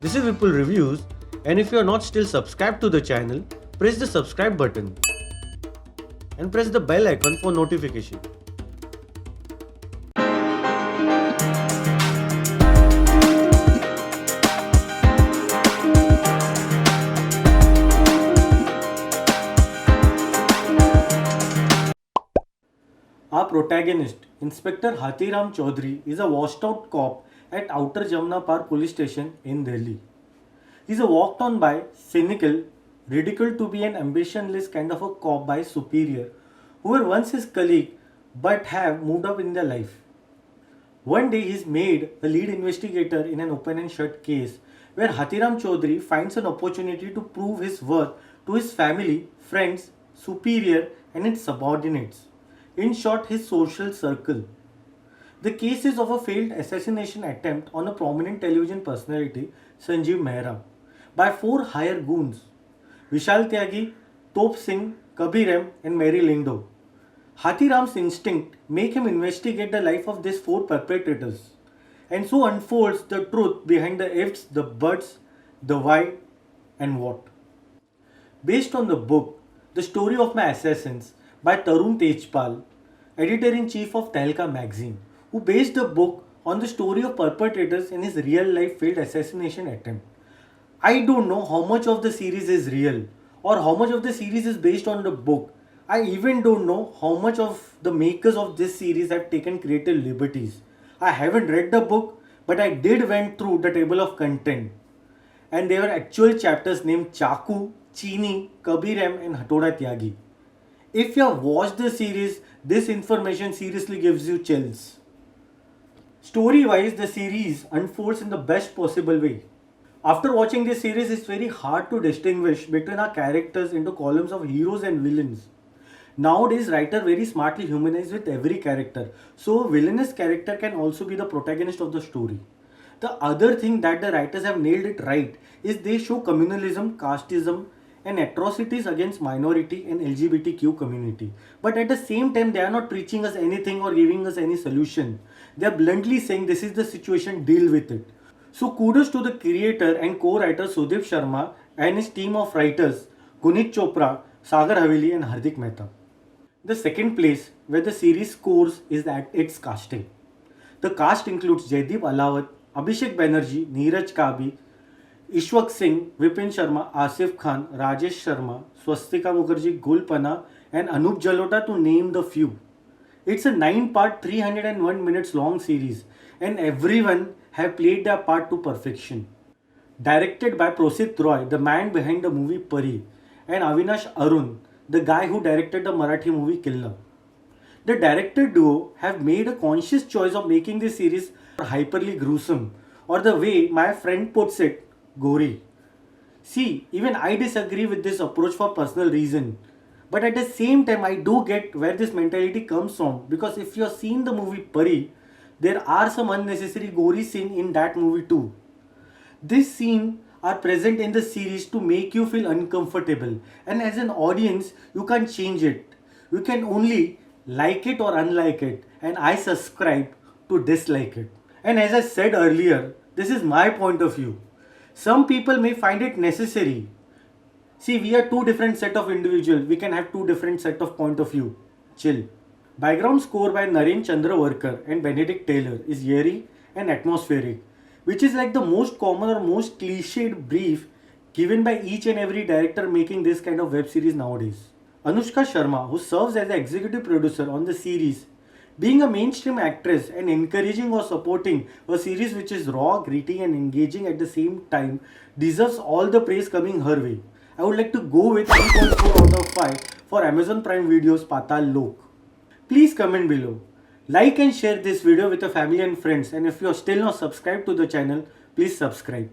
This is Vipul Reviews, and if you are not still subscribed to the channel, press the subscribe button and press the bell icon for notification. Our protagonist, Inspector Hathiram Chaudhary, is a washed out cop at Outer Jamna Park Police Station in Delhi. He is walked on by, cynical, ridiculed to be an ambitionless kind of a cop by his superior, who were once his colleague but have moved up in their life. One day he is made the lead investigator in an open and shut case where Hathiram Chaudhary finds an opportunity to prove his worth to his family, friends, superior and its subordinates. In short, his social circle. The case is of a failed assassination attempt on a prominent television personality, Sanjeev Mehra, by four hired goons, Vishal Tyagi, Top Singh, Kabir M and Mary Lindo. Hathiram's instinct make him investigate the life of these four perpetrators and so unfolds the truth behind the ifs, the buts, the why and what. Based on the book The Story of My Assassins by Tarun Tejpal, editor-in-chief of Tehelka magazine, who based the book on the story of perpetrators in his real-life failed assassination attempt. I don't know how much of the series is real or how much of the series is based on the book. I even don't know how much of the makers of this series have taken creative liberties. I haven't read the book, but I did went through the table of content. And there were actual chapters named Chaku, Chini, Kabir M and Hatoda Tyagi. If you have watched the series, this information seriously gives you chills. Story wise, the series unfolds in the best possible way. After watching this series, it's very hard to distinguish between our characters into columns of heroes and villains. Nowadays, writer very smartly humanize with every character, so villainous character can also be the protagonist of the story. The other thing that the writers have nailed it right is they show communalism, casteism, and atrocities against minority and LGBTQ community. But at the same time, they are not preaching us anything or giving us any solution. They are bluntly saying this is the situation, deal with it. So kudos to the creator and co-writer Sudip Sharma and his team of writers Gunit Chopra, Sagar Haveli and Hardik Mehta. The second place where the series scores is at its casting. The cast includes Jaideep Alawat, Abhishek Banerjee, Neeraj Kabi, Ishwak Singh, Vipin Sharma, Asif Khan, Rajesh Sharma, Swastika Mukherjee, Gul Panna and Anup Jalota to name the few. It's a 9-part, 301 minutes long series and everyone have played their part to perfection. Directed by Prosit Roy, the man behind the movie Pari, and Avinash Arun, the guy who directed the Marathi movie Killer. The director duo have made a conscious choice of making this series hyperly gruesome, or the way my friend puts it, gory. See, even I disagree with this approach for personal reason. But at the same time, I do get where this mentality comes from, because if you have seen the movie Pari, there are some unnecessary gory scenes in that movie too. These scenes are present in the series to make you feel uncomfortable, and as an audience, you can't change it. You can only like it or unlike it, and I subscribe to dislike it. And as I said earlier, this is my point of view. Some people may find it necessary. See, we are two different set of individuals. We can have two different set of point of view. Chill. Background score by Naren Chandravarkar and Benedict Taylor is eerie and atmospheric, which is like the most common or most cliched brief given by each and every director making this kind of web series nowadays. Anushka Sharma, who serves as the executive producer on the series, being a mainstream actress and encouraging or supporting a series which is raw, gritty and engaging at the same time, deserves all the praise coming her way. I would like to go with 3.4 out of 5 for Amazon Prime Video's Patal Lok. Please comment below. Like and share this video with your family and friends, and if you are still not subscribed to the channel, please subscribe.